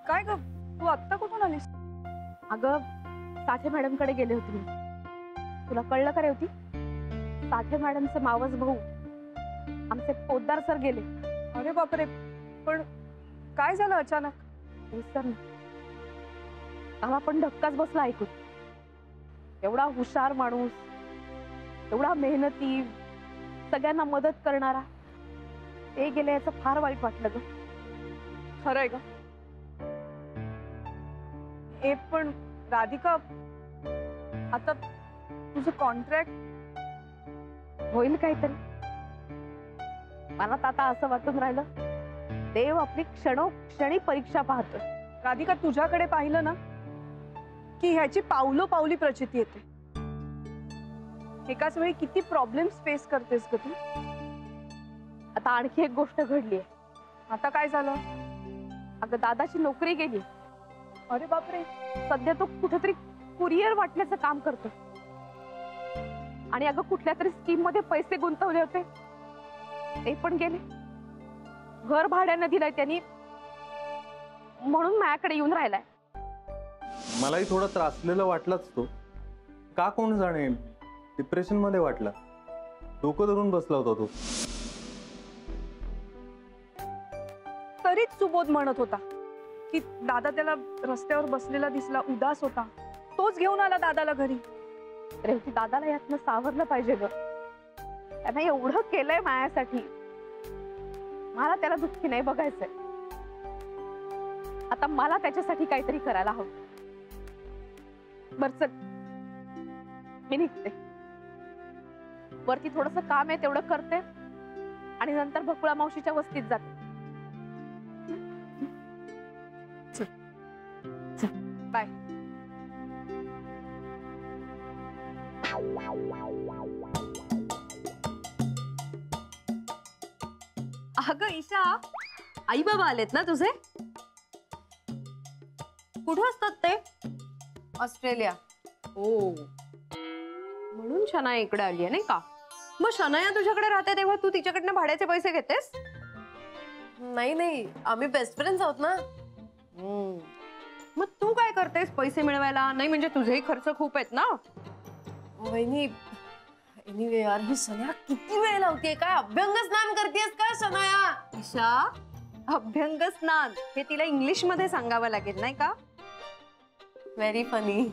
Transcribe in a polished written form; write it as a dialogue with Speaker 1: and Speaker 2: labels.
Speaker 1: काय ग, तू आत्ता कुठून आलीस?
Speaker 2: अगं साठे मॅडम कडे गेले होते मी. तुला कळलं का रेवती? साठे मॅडमचे मावस भाऊ आमचे पोद्दार सर गेले.
Speaker 1: अरे बापरे, पण काय झालं अचानक?
Speaker 2: सर आम्हाला पण धक्काच बसला ऐकून. एवढा हुशार माणूस, एवढा मेहनती, सगळ्यांना मदत करणारा, ते गेले याचं फार वाईट वाटलं ग.
Speaker 1: खरंय का? ए पण राधिका, आता तुझं कॉन्ट्रॅक्ट
Speaker 2: होईल काहीतरी. मला तर आता असं वाटून राहिलं, देव आपली क्षणोक्षणी परीक्षा पाहतोय.
Speaker 1: राधिका, तुझ्याकडे पाहिलं ना की ह्याची पावलोपावली प्रचिती येते. एकाच वेळी किती प्रॉब्लेम्स फेस करतेस ग तू.
Speaker 2: आता आणखी एक गोष्ट घडलीये.
Speaker 1: आता काय झालं?
Speaker 2: अगं दादाची नोकरी गेली.
Speaker 1: अरे बापरे.
Speaker 2: सध्या तो कुठेतरी कुरिअर वाटण्याचं काम करतो. आणि अगं कुठल्या तरी स्कीम मध्ये पैसे गुंतवले होते, ते पण गेले. घर भाड्यानं दिलंय त्यांनी, म्हणून माझ्याकडे येऊन राहिलाय.
Speaker 3: मलाही थोडं त्रासलेलं वाटलंच तो. का कोण जाणे, डिप्रेशन मध्ये वाटला. डोकं धरून बसला होता तो.
Speaker 1: तरीच सुबोध म्हणत होता की दादा त्याला रस्त्यावर बसलेला दिसला, उदास होता. तोच घेऊन आला दादाला घरी.
Speaker 2: रेवती, दादाला यातनं सावरलं पाहिजे ग. त्यानं एवढं केलंय माझ्यासाठी. मला त्याला दुःखी नाही बघायचंय. आता मला त्याच्यासाठी काहीतरी करायला हवं. बर चल, मी निघते. वरती थोडस काम आहे, तेवढं करते आणि नंतर बकुळा मावशीच्या वस्तीत जाते.
Speaker 1: बाय.
Speaker 4: अगं ईशा, आई बाबा आलेत ना तुझे? कुठे असतात ते?
Speaker 5: ऑस्ट्रेलिया.
Speaker 4: ओ, म्हणून शनाया इकडे आली आहे नाही का? मग शनाया तुझ्याकडे राहते तेव्हा तू तिच्याकडनं भाड्याचे पैसे घेतेस?
Speaker 5: नाही नाही, आम्ही बेस्ट फ्रेंड्स आहोत ना.
Speaker 4: मग तू काय करतेस पैसे मिळवायला? नाही म्हणजे तुझेही खर्च खूप आहेत ना.
Speaker 5: वहिनी, एनिवे यार, ही शनाया किती वेळ लावतीये. काय अभ्यंग स्नान करतेस का शनाया?
Speaker 4: ईशा, अभ्यंग स्नान हे तिला इंग्लिश मध्ये सांगावं लागेल नाही का?
Speaker 5: Very funny.